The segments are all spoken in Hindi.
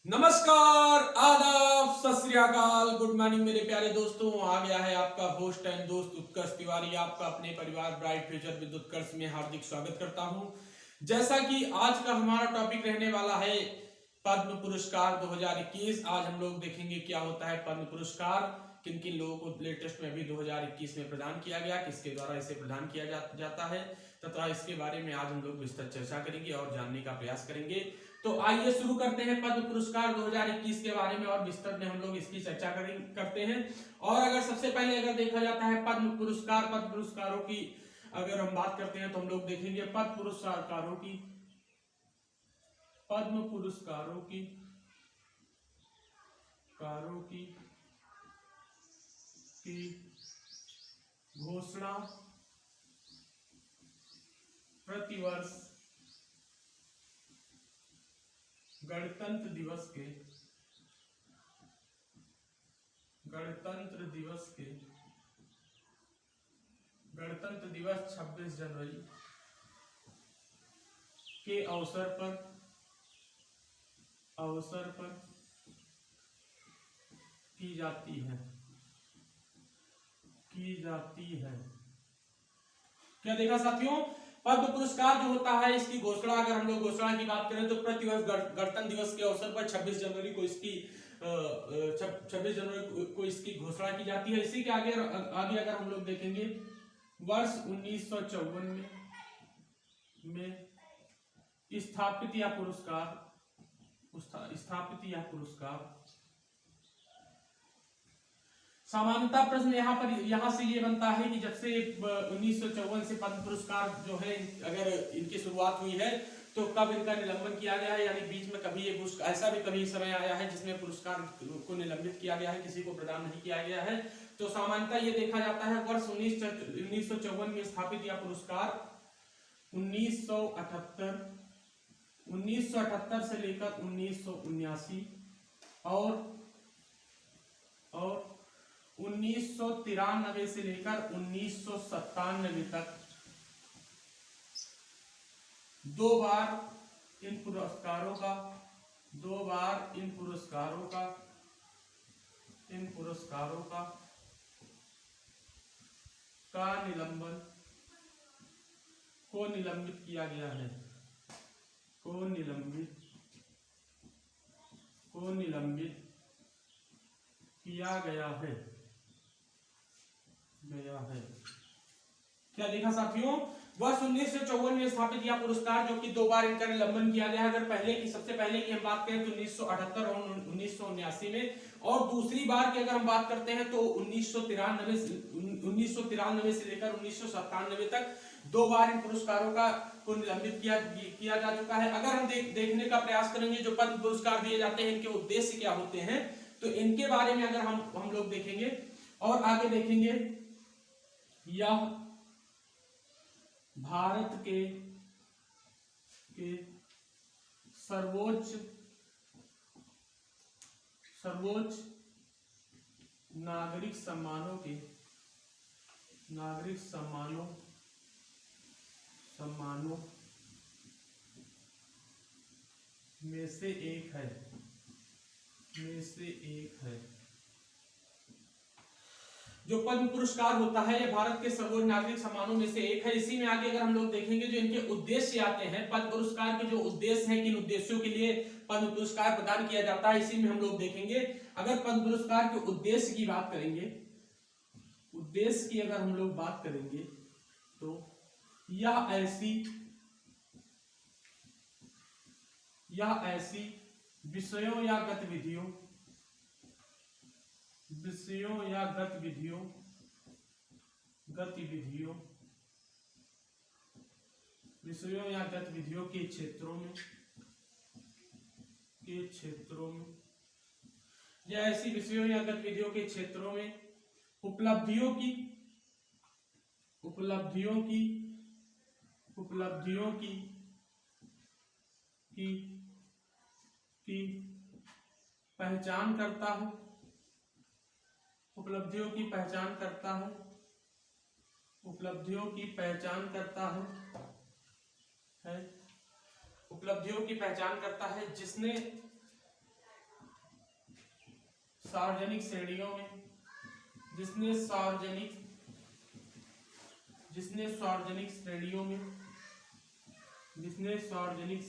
नमस्कार, आदाब, सत श्री अकाल, गुड मॉर्निंग मेरे प्यारे दोस्तों। आ गया है आपका होस्ट एंड दोस्त उत्कर्ष तिवारी। आपका अपने परिवार ब्राइट फ्यूचर विद उत्कर्ष में हार्दिक स्वागत करता हूं। जैसा कि आज का हमारा टॉपिक रहने वाला है पद्म पुरस्कार 2021। आज हम लोग देखेंगे क्या होता है पद्म पुरस्कार, किन किन लोगों को लेटेस्ट में भी 2021 में प्रदान किया गया, किसके द्वारा इसे प्रदान किया जाता है तथा इसके बारे में आज हम लोग विस्तृत चर्चा करेंगे और जानने का प्रयास करेंगे। तो आइए शुरू करते हैं पद्म पुरस्कार 2021 के बारे में और विस्तृत में हम लोग इसकी चर्चा करते हैं। और अगर सबसे पहले अगर देखा जाता है पद्म पुरस्कारों की अगर हम बात करते हैं तो हम लोग देखेंगे पद्म पुरस्कारों की घोषणा प्रतिवर्ष गणतंत्र दिवस 26 जनवरी के अवसर पर की जाती है। क्या देखा साथियों, पद्म पुरस्कार जो होता है इसकी घोषणा अगर हम लोग घोषणा की बात करें तो प्रतिवर्ष गणतंत्र दिवस के अवसर पर 26 जनवरी को इसकी घोषणा की जाती है। इसी के आगे अगर हम लोग देखेंगे वर्ष 1954 में स्थापित यह पुरस्कार सामान्यतः प्रश्न यहाँ से ये बनता है कि जब से 1954 से पद्म पुरस्कार जो है अगर इनकी शुरुआत हुई है तो कब इनका निलंबन किया गया है, यानी बीच में कभी ये ऐसा भी कभी समय आया है जिसमें पुरस्कार को निलंबित किया गया है, किसी को प्रदान नहीं किया गया है। तो सामान्यतः ये देखा जाता है वर्ष 1954 में स्थापित यह पुरस्कार 1978 से लेकर 1979 और 1993 से लेकर 1997 तक दो बार इन पुरस्कारों का निलंबित किया गया है। क्या देखा साथियों, वर्ष 1954 में स्थापित यह पुरस्कार जो कि दो बार इनका निलंबन किया गया है। अगर सबसे पहले की हम बात करें तो 1978 और 1979 में, और दूसरी बार की अगर हम बात करते हैं तो 1993 से लेकर 1997 तक दो बार इन पुरस्कारों को निलंबित किया जा चुका है। अगर हम देखने का प्रयास करेंगे जो पद्म पुरस्कार दिए जाते हैं इनके उद्देश्य क्या होते हैं तो इनके बारे में अगर हम लोग देखेंगे और आगे देखेंगे, यह भारत के सर्वोच्च नागरिक सम्मानों में से एक है। जो पद्म पुरस्कार होता है यह भारत के सर्वोच्च नागरिक सम्मानों में से एक है। इसी में आगे अगर हम लोग देखेंगे जो इनके उद्देश्य आते हैं, पद्म पुरस्कार के जो उद्देश्य हैं, किन उद्देश्यों के लिए पद्म पुरस्कार प्रदान किया जाता है, इसी में हम लोग देखेंगे। अगर पद्म पुरस्कार के उद्देश्य की बात करेंगे, अगर हम लोग बात करेंगे तो यह ऐसी विषयों या गतिविधियों के क्षेत्रों में उपलब्धियों की पहचान करता है। उपलब्धियों की पहचान करता है जिसने सार्वजनिक श्रेणियों में, जिसने सार्वजनिक श्रेणियों में जिसके सार्वजनिक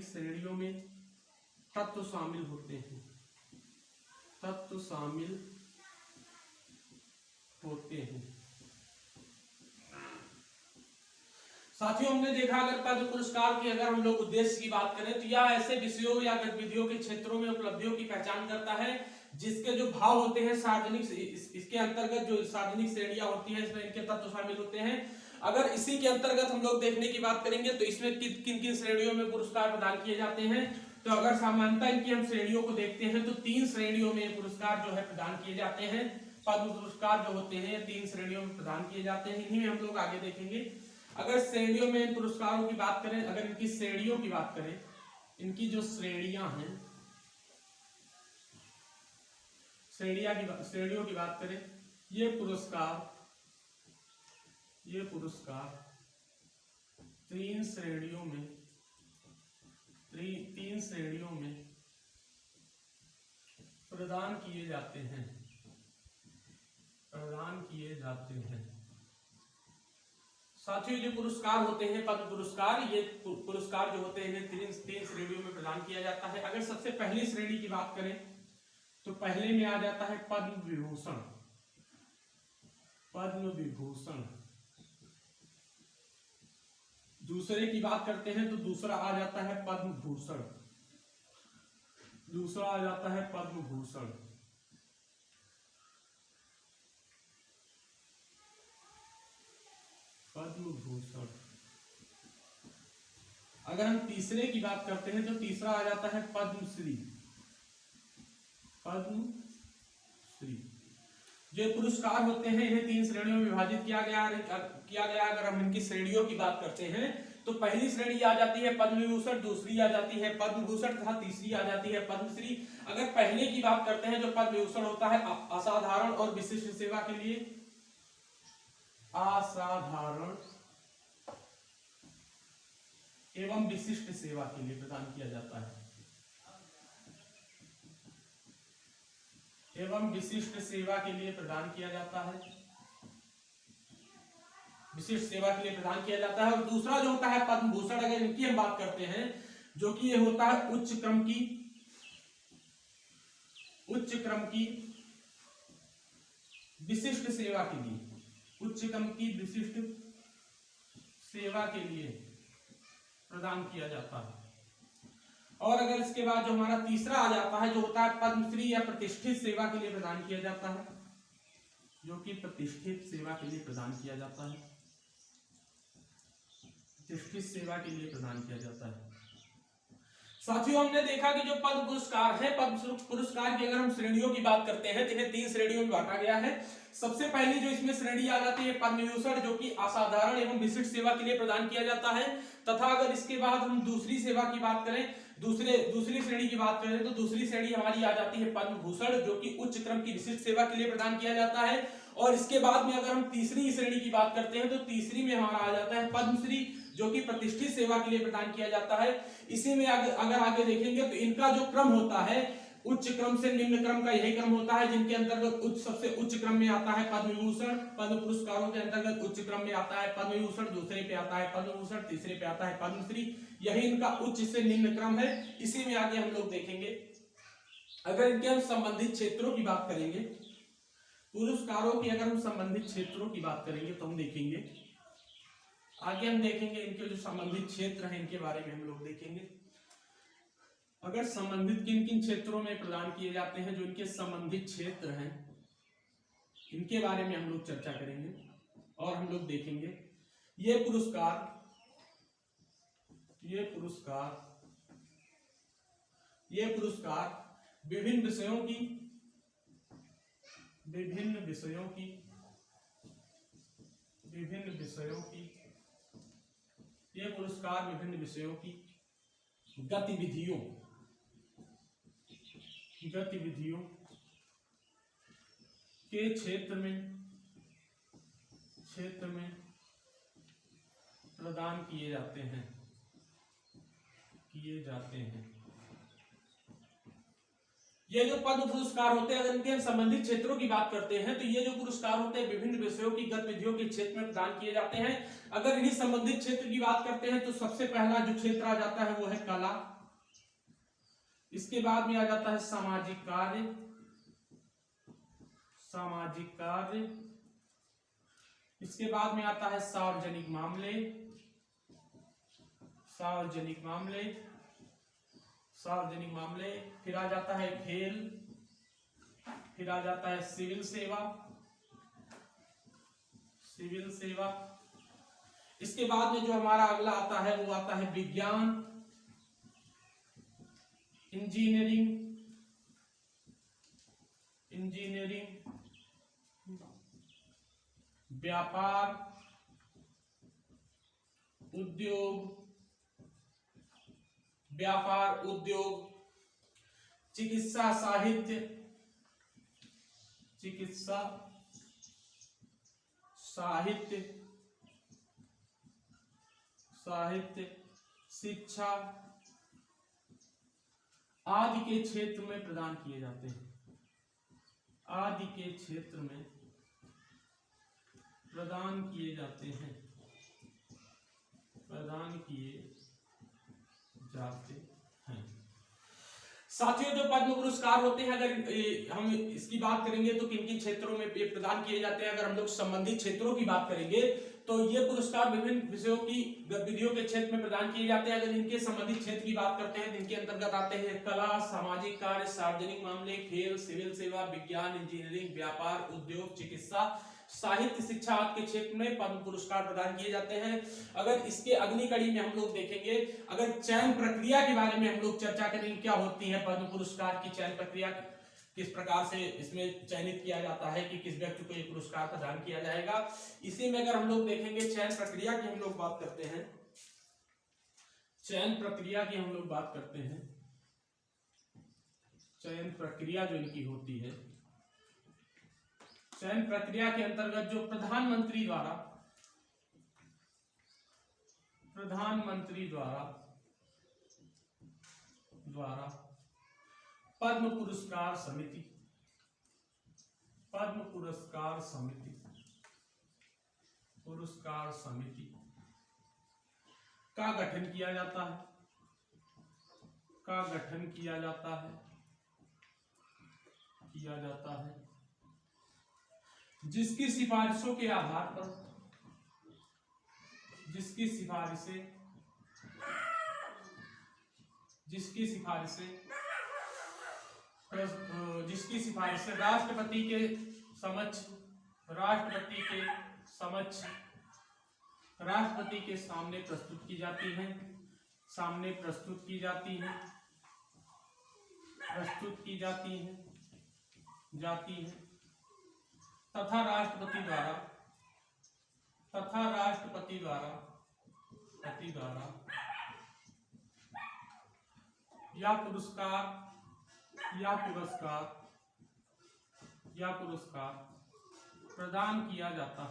श्रेणियों में तत्व शामिल होते हैं, साथियों हमने देखा अगर पद्म पुरस्कार के अगर हम लोग उद्देश्य की बात करें तो यह ऐसे विषयों या गतिविधियों के क्षेत्रों में उपलब्धियों की पहचान करता है जिसके जो भाव होते हैं सार्वजनिक, इसके अंतर्गत जो सार्वजनिक श्रेणियां होती हैं इसमें इनके तत्व शामिल होते हैं। अगर इसी के अंतर्गत हम लोग देखने की बात करेंगे तो इसमें किन किन श्रेणियों में पुरस्कार प्रदान किए जाते हैं, तो अगर सामान्यतः इनकी हम श्रेणियों को देखते हैं तो 3 श्रेणियों में पुरस्कार जो है प्रदान किए जाते हैं। पद्म पुरस्कार जो होते हैं 3 श्रेणियों में प्रदान किए जाते हैं, इन्हीं में हम लोग आगे देखेंगे। अगर श्रेणियों में इन पुरस्कारों की बात करें, अगर इनकी श्रेणियों की बात करें, इनकी जो श्रेणियां हैं, श्रेणियों की बात करें, ये पुरस्कार 3 श्रेणियों में प्रदान किए जाते हैं। साथियों ये पुरस्कार होते हैं पद्म पुरस्कार, ये पुरस्कार जो होते हैं 3 श्रेणियों में प्रदान किया जाता है। अगर सबसे पहली श्रेणी की बात करें तो पहले में आ जाता है पद्म विभूषण। दूसरे की बात करते हैं तो दूसरा आ जाता है पद्म भूषण। अगर हम तीसरे की बात करते हैं तो तीसरा आ जाता है पद्मश्री। जो पुरस्कार होते हैं इन्हें 3 श्रेणियों में विभाजित किया गया। अगर हम इनकी श्रेणियों की बात करते हैं तो पहली श्रेणी आ जाती है पद्म विभूषण, दूसरी आ जाती है पद्म भूषण तथा तीसरी आ जाती है पद्मश्री। अगर पहले की बात करते हैं जो पद्म विभूषण होता है असाधारण और विशिष्ट सेवा के लिए, असाधारण एवं विशिष्ट सेवा के लिए प्रदान किया जाता है, विशिष्ट सेवा के लिए प्रदान किया जाता है। और दूसरा जो होता है पद्म भूषण, अगर इनकी हम बात करते हैं जो कि ये होता है उच्च क्रम की विशिष्ट सेवा के लिए, प्रदान किया जाता है। और अगर इसके बाद जो हमारा तीसरा आ जाता है जो होता है पद्मश्री या प्रतिष्ठित सेवा के लिए प्रदान किया जाता है, साथियों हमने देखा कि जो पद्म पुरस्कार है, पद्म पुरस्कार की अगर हम श्रेणियों की बात करते हैं तो इन्हें 3 श्रेणियों में बांटा गया है। सबसे पहली जो इसमें श्रेणी आ जाती है पद्म विभूषण, जो कि असाधारण एवं विशिष्ट सेवा के लिए प्रदान किया जाता है। तथा अगर इसके बाद हम दूसरी सेवा की बात करें, दूसरी श्रेणी की बात करें तो दूसरी श्रेणी हमारी आ जाती है पद्म भूषण, जो कि उच्च क्रम की विशिष्ट सेवा के लिए प्रदान किया जाता है। और इसके बाद में अगर हम तीसरी श्रेणी की बात करते हैं तो तीसरी में हमारा आ जाता है पद्मश्री, जो कि प्रतिष्ठित सेवा के लिए प्रदान किया जाता है। इसी में अगर आगे देखेंगे तो इनका जो क्रम होता है उच्च क्रम से निम्न क्रम का यही क्रम होता है, जिनके अंतर्गत सबसे उच्च क्रम में आता है पद्म विभूषण। पद्म पुरस्कारों के अंतर्गत उच्च क्रम में आता है पद्म विभूषण, दूसरे पे आता है पद्म भूषण, तीसरे पे आता है पद्मश्री। यही इनका उच्च से निम्न क्रम है। इसी में आगे हम लोग देखेंगे। अगर इनके हम संबंधित क्षेत्रों की बात करेंगे, पुरस्कारों की अगर हम संबंधित क्षेत्रों की बात करेंगे तो हम देखेंगे, आगे हम देखेंगे इनके जो संबंधित क्षेत्र हैं इनके बारे में हम लोग देखेंगे। अगर संबंधित किन किन क्षेत्रों में प्रदान किए जाते हैं, जो इनके संबंधित क्षेत्र हैं इनके बारे में हम लोग चर्चा करेंगे और हम लोग देखेंगे। ये पुरस्कार विभिन्न विषयों की गतिविधियों गतिविधियों के क्षेत्र में प्रदान किए जाते हैं। ये जो पद्म पुरस्कार होते हैं, अगर इनके संबंधित क्षेत्रों की बात करते हैं तो ये जो पुरस्कार होते हैं विभिन्न विषयों की गतिविधियों के क्षेत्र में प्रदान किए जाते हैं। अगर इन्हीं संबंधित क्षेत्र की बात करते हैं तो सबसे पहला जो क्षेत्र आ जाता है वो है कला। इसके बाद में आ जाता है सामाजिक कार्य। इसके बाद में आता है सार्वजनिक मामले। फिर आ जाता है खेल। फिर आ जाता है सिविल सेवा। इसके बाद में जो हमारा अगला आता है वो आता है विज्ञान, इंजीनियरिंग, व्यापार, उद्योग, चिकित्सा साहित्य शिक्षा आदि के क्षेत्र में प्रदान किए जाते हैं। साथियों, जो पद्म पुरस्कार होते हैं, अगर हम इसकी बात करेंगे तो किन किन क्षेत्रों में ये प्रदान किए जाते हैं। अगर हम लोग संबंधित क्षेत्रों की बात करेंगे तो ये पुरस्कार विभिन्न विषयों की गतिविधियों के क्षेत्र में प्रदान किए जाते हैं। अगर इनके संबंधित क्षेत्र की बात करते हैं तो इनके अंतर्गत आते हैं कला, सामाजिक कार्य, सार्वजनिक मामले, खेल, सिविल सेवा, विज्ञान, इंजीनियरिंग, व्यापार, उद्योग, चिकित्सा, साहित्य, शिक्षा आदि के क्षेत्र में पद्म पुरस्कार प्रदान किए जाते हैं। अगर इसके अगली कड़ी में हम लोग देखेंगे, अगर चयन प्रक्रिया के बारे में हम लोग चर्चा करेंगे, क्या होती है पद्म पुरस्कार की चयन प्रक्रिया, किस प्रकार से इसमें चयनित किया जाता है कि किस व्यक्ति को ये पुरस्कार प्रदान किया जाएगा। इसी में अगर हम लोग देखेंगे चयन प्रक्रिया की हम लोग बात करते हैं, चयन प्रक्रिया जो इनकी होती है, चयन प्रक्रिया के अंतर्गत जो प्रधानमंत्री द्वारा पद्म पुरस्कार समिति का गठन किया जाता है जिसकी सिफारिशों के आधार पर राष्ट्रपति के सामने प्रस्तुत की जाती है तथा राष्ट्रपति द्वारा या पुरस्कार प्रदान किया जाता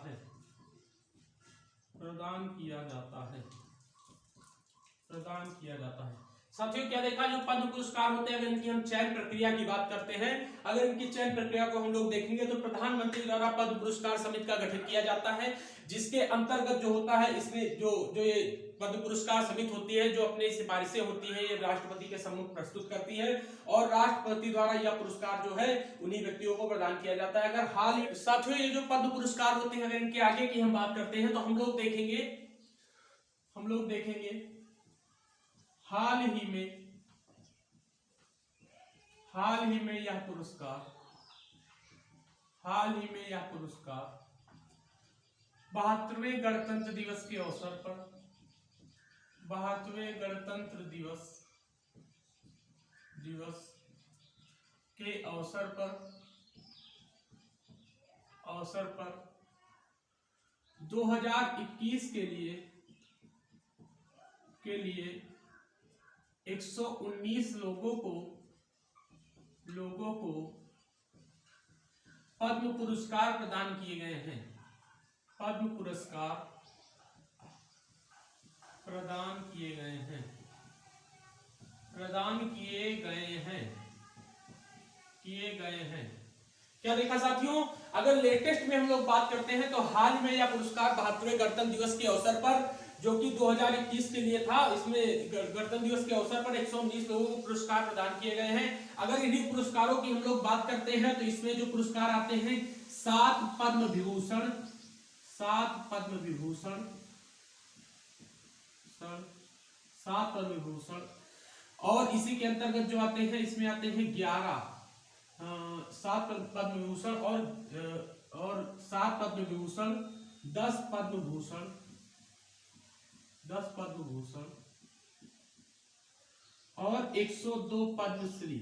है। साथियों, क्या देखा, जो पद्म पुरस्कार होते हैं, अगर इनकी हम चयन प्रक्रिया की बात करते हैं, अगर इनकी चयन प्रक्रिया को हम लोग देखेंगे तो प्रधानमंत्री द्वारा पद्म पुरस्कार समिति का गठन किया जाता है, जिसके अंतर्गत जो होता है, इसमें जो ये पद्म पुरस्कार समिति होती है, जो अपनी सिफारिशें होती है, ये राष्ट्रपति के सम्मुख प्रस्तुत करती है और राष्ट्रपति द्वारा यह पुरस्कार जो है उन्हीं व्यक्तियों को प्रदान किया जाता है। अगर साथियों, ये जो पद्म पुरस्कार होते हैं, अगर इनके आगे की हम बात करते हैं तो हम लोग देखेंगे हाल ही में यह पुरस्कार 72वें गणतंत्र दिवस के अवसर पर 72वें गणतंत्र दिवस के अवसर पर 2021 के लिए 119 लोगों को लोगों को पद्म पुरस्कार प्रदान किए गए हैं। पद्म पुरस्कार प्रदान किए गए हैं। प्रदान किए गए हैं। किए गए हैं। क्या देखा साथियों, अगर लेटेस्ट में हम लोग बात करते हैं तो हाल में यह पुरस्कार 72वें गणतंत्र दिवस के अवसर पर, जो कि 2021 के लिए था, इसमें गणतंत्र दिवस के अवसर पर 119 लोगों को पुरस्कार प्रदान किए गए हैं। अगर इन्हीं पुरस्कारों की हम लोग बात करते हैं तो इसमें जो पुरस्कार आते हैं 7 पद्म विभूषण, 7 पद्म विभूषण, 7 पद्म विभूषण, और इसी के अंतर्गत जो आते हैं इसमें आते हैं 7 पद्म विभूषण और 7 पद्म विभूषण, 10 पद्म भूषण, 10 पद्म भूषण और 102 पद्मश्री,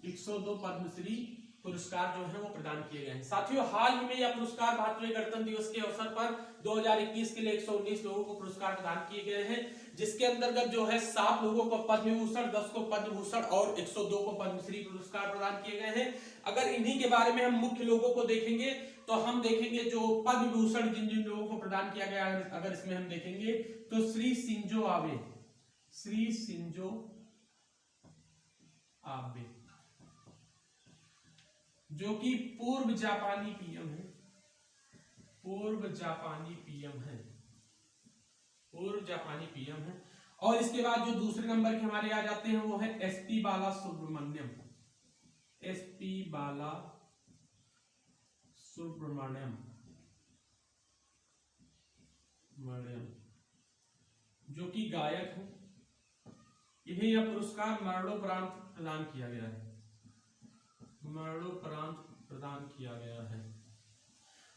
102 पद्मश्री पुरस्कार जो है वो प्रदान किए गए हैं। साथियों, हाल ही में यह पुरस्कार 72वें गणतंत्र दिवस के अवसर पर 2021 के लिए 119 लोगों को पुरस्कार प्रदान किए गए हैं, जिसके अंतर्गत जो है 7 लोगों को पद्म विभूषण, 10 को पद्म भूषण और 102 को पद्मश्री पुरस्कार प्रदान किए गए हैं। अगर इन्हीं के बारे में हम मुख्य लोगों को देखेंगे तो हम देखेंगे जो पद्म विभूषण जिन जिन लोगों को प्रदान किया गया है, अगर इसमें हम देखेंगे तो Shri Shinzo Abe, Shri Shinzo Abe जो कि पूर्व जापानी पीएम है, पूर्व जापानी पीएम है, पूर्व जापानी पीएम है। और इसके बाद जो दूसरे नंबर के हमारे आ जाते हैं वो है एसपी बाला सुब्रमण्यम, एसपी बाला सुब्रमण्यम जो कि गायक है। इन्हें यह पुरस्कार मरणोपरांत प्रदान किया गया है, मरणोपरांत प्रदान किया गया है।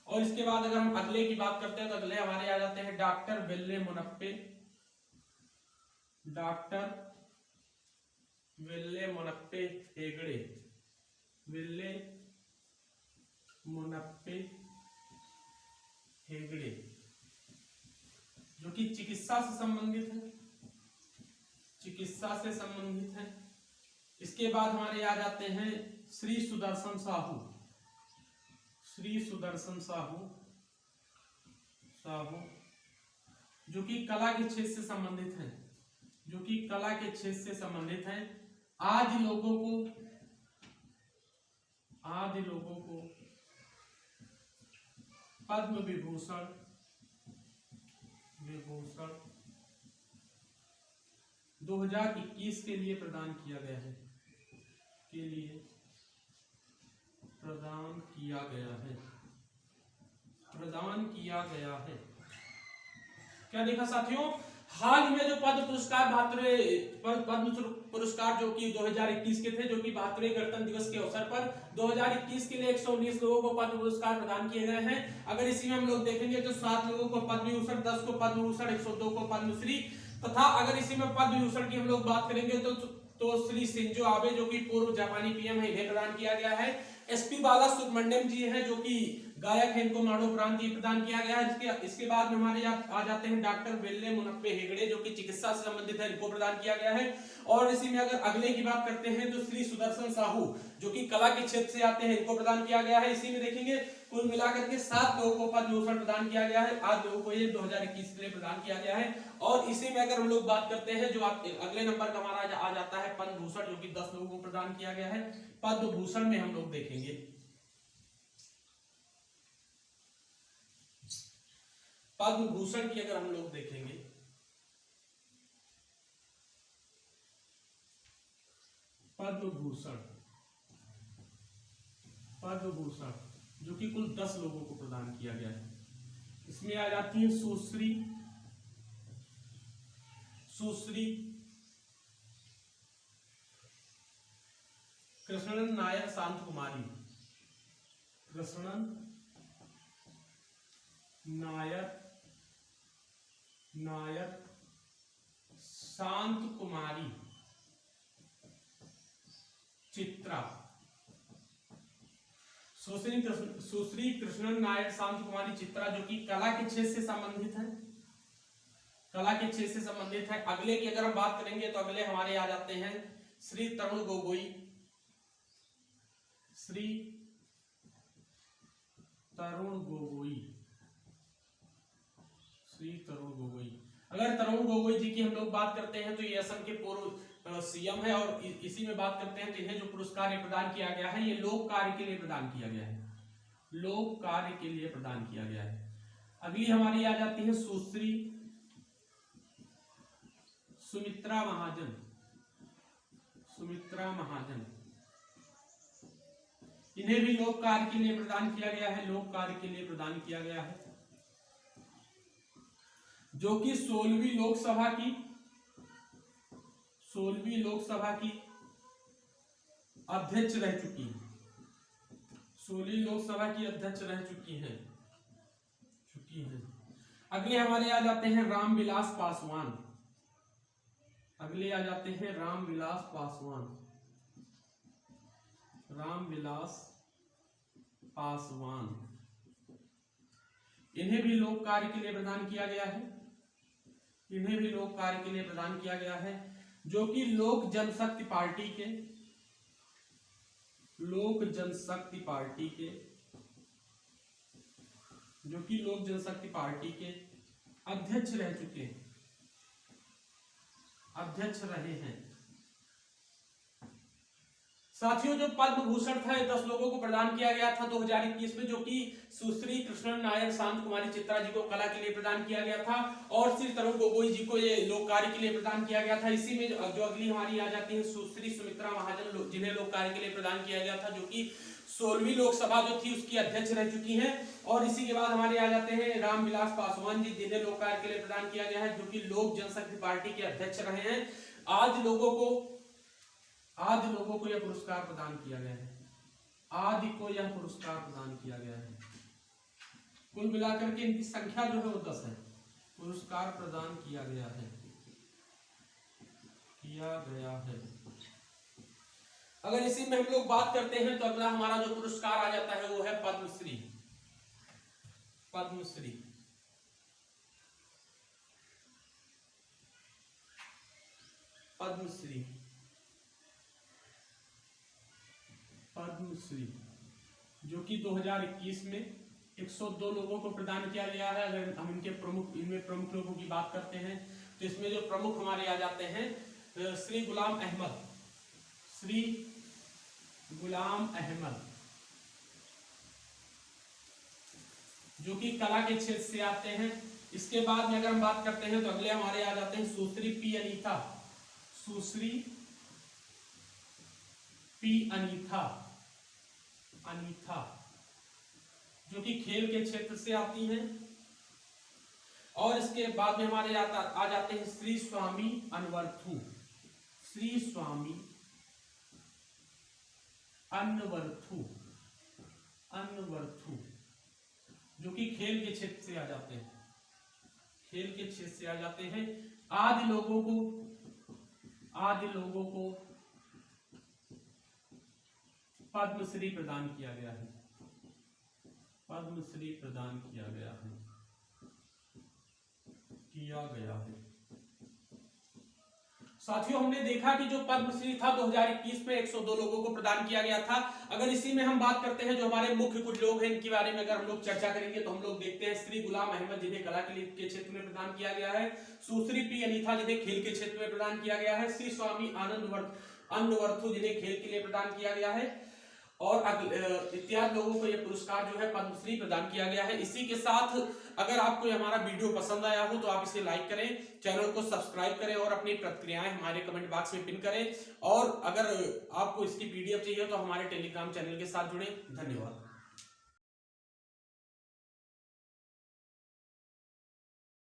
और इसके बाद अगर हम अगले की बात करते हैं तो अगले हमारे आ जाते हैं डॉक्टर वेल्ले मोनप्पे, डॉक्टर वेल्ले मोनप्पे हेगड़े, वेल्ले मोनप्पे हेगड़े जो कि चिकित्सा से संबंधित है, चिकित्सा से संबंधित है। इसके बाद हमारे आ जाते हैं श्री सुदर्शन साहू, श्री सुदर्शन साहू, साहू जो कि कला के क्षेत्र से संबंधित हैं, जो कि कला के क्षेत्र से संबंधित हैं। आदि लोगों को पद्म विभूषण, विभूषण 2021 के लिए प्रदान किया गया है, के लिए प्रदान किया गया है, प्रदान किया गया है। क्या देखा साथियों, हाल ही में जो पद्म पुरस्कार 72वें पद्म पुरस्कार जो कि 2021 के थे, जो कि 72वें गणतंत्र दिवस के अवसर पर 2021 के लिए 119 लोगों को पद्म पुरस्कार प्रदान किए गए हैं। अगर इसी में हम लोग देखेंगे तो 7 लोगों को पद्म विभूषण, 10 को पद्म भूषण, 102 को पद्मश्री, तथा अगर इसी में पद्म विभूषण की हम लोग बात करेंगे तो श्री शिंजो आबे जो कि पूर्व जापानी पीएम है, इन्हें प्रदान किया गया है। एसपी बाला सुब्रमण्यम जी हैं जो कि गायक है, इनको मरणोपरांत प्रदान किया गया है। इसके बाद में हमारे आ जाते हैं डॉक्टर वेल्ले मोनप्पे हेगड़े जो कि चिकित्सा से संबंधित है, इनको प्रदान किया गया है। और इसी में अगर अगले की बात करते हैं तो श्री सुदर्शन साहू जो कि कला के क्षेत्र से आते हैं, इनको प्रदान किया गया है। इसी में देखेंगे कुल मिलाकर के 7 लोगों को पद्म भूषण प्रदान किया गया है, 8 लोगों को ये 2021 के लिए प्रदान किया गया है। और इसी में अगर हम लोग बात करते हैं जो अगले नंबर का हमारा आ जाता है पद्म भूषण जो कि 10 लोगों को प्रदान किया गया है। पद्म भूषण में हम लोग देखेंगे पद्म भूषण की अगर हम लोग देखेंगे पद्म भूषण, पद्म भूषण जो कि कुल 10 लोगों को प्रदान किया गया है। इसमें आ जाती है सुश्री कृष्णन नायर शांत कुमारी, कृष्णन नायर शांत कुमारी चित्रा, सुश्री कृष्णन नायर शांत कुमारी चित्रा जो कि कला के क्षेत्र से संबंधित है, कला के क्षेत्र से संबंधित है। अगले की अगर हम बात करेंगे तो अगले हमारे आ जाते हैं श्री तरुण गोगोई, श्री तरुण गोगोई, श्री तरुण गोगोई। अगर तरुण गोगोई जी की हम लोग बात करते हैं तो ये असम के पूर्व सीएम है, और इसी में बात करते हैं तो इन्हें जो पुरस्कार ये प्रदान किया गया है ये लोक कार्य के लिए प्रदान किया गया है, लोक कार्य के लिए प्रदान किया गया है। अगली हमारी आ जाती है सुश्री सुमित्रा महाजन, सुमित्रा महाजन। इन्हें भी लोक कार्य के लिए प्रदान किया गया है, लोक कार्य के लिए प्रदान किया गया है, जो कि 16वीं लोकसभा की 16वीं लोकसभा की अध्यक्ष रह चुकी हैं, 16वीं लोकसभा की अध्यक्ष रह चुकी हैं। अगले हमारे आ जाते हैं रामविलास पासवान, अगले आ जाते हैं रामविलास पासवान, रामविलास पासवान। इन्हें भी लोक कार्य के लिए प्रदान किया गया है, इन्हें भी लोक कार्य के लिए प्रदान किया गया है, जो कि लोक जनशक्ति पार्टी के, लोक जनशक्ति पार्टी के, जो कि लोक जनशक्ति पार्टी के अध्यक्ष रह चुके हैं, अध्यक्ष रहे हैं। साथियों, जो पद्म भूषण था 10 लोगों को प्रदान किया गया था 2021 में, जो कि सुश्री कृष्णन नायर, शांत कुमारी चित्रा जी को कला के लिए प्रदान किया गया था, और श्री तरुण गोगोई जी को ये लोक कार्य के लिए प्रदान किया गया था। इसी में जो अगली हमारी आ जाती है सुश्री सुमित्रा महाजन, जिन्हें लोक कार्य के लिए प्रदान किया गया था, जो कि 16वीं लोकसभा जो थी उसकी अध्यक्ष रह चुकी हैं। और इसी के बाद हमारे आ जाते हैं रामविलास पासवान जी, जिन्हें लोक कार्य के लिए प्रदान किया गया है, जो कि लोक जनशक्ति पार्टी के अध्यक्ष रहे हैं। आज लोगों को यह पुरस्कार प्रदान किया गया है, आदि को यह पुरस्कार प्रदान किया गया है। कुल मिलाकर के इनकी संख्या जो है वो 10 है, पुरस्कार प्रदान किया गया है, अगर इसी में हम लोग बात करते हैं तो अगला हमारा जो पुरस्कार आ जाता है वो है पद्मश्री, पद्मश्री। पद्मश्री, पद्मश्री जो कि 2021 में 102 लोगों को प्रदान किया गया है। अगर हम इनमें प्रमुख लोगों की बात करते हैं तो इसमें जो प्रमुख हमारे आ जाते हैं श्री गुलाम अहमद, श्री गुलाम अहमद, जो कि कला के क्षेत्र से आते हैं। इसके बाद में अगर हम बात करते हैं तो अगले हमारे आ जाते हैं सुश्री पी अनीता, सुश्री पी अनीता, अनीता जो कि खेल के क्षेत्र से आती हैं। और इसके बाद में हमारे आ जाते हैं श्री स्वामी अनवर्थु, श्री स्वामी अनवर्थु, अनवर्थु जो कि खेल के क्षेत्र से आ जाते हैं, खेल के क्षेत्र से आ जाते हैं। आदि लोगों को पद्मश्री प्रदान किया गया है, पद्मश्री प्रदान किया गया है। साथियों, हमने देखा कि जो पद्मश्री था 2021 में 102 लोगों को प्रदान किया गया था। अगर इसी में हम बात करते हैं जो हमारे मुख्य कुछ लोग हैं, इनके बारे में अगर हम लोग चर्चा करेंगे तो हम लोग देखते हैं श्री गुलाम अहमद, जिन्हें कला के क्षेत्र में प्रदान किया गया है। सुश्री पी अनीता, जिन्हें खेल के क्षेत्र में प्रदान किया गया है। श्री स्वामी अनवर्थु, जिन्हें खेल के लिए प्रदान किया गया है। और इत्यादि लोगों को यह पुरस्कार जो है पद्मश्री प्रदान किया गया है। इसी के साथ अगर आपको हमारा वीडियो पसंद आया हो तो आप इसे लाइक करें, चैनल को सब्सक्राइब करें और अपनी प्रतिक्रियाएं हमारे कमेंट बॉक्स में पिन करें। और अगर आपको इसकी पीडीएफ चाहिए तो हमारे टेलीग्राम चैनल के साथ जुड़ें। धन्यवाद।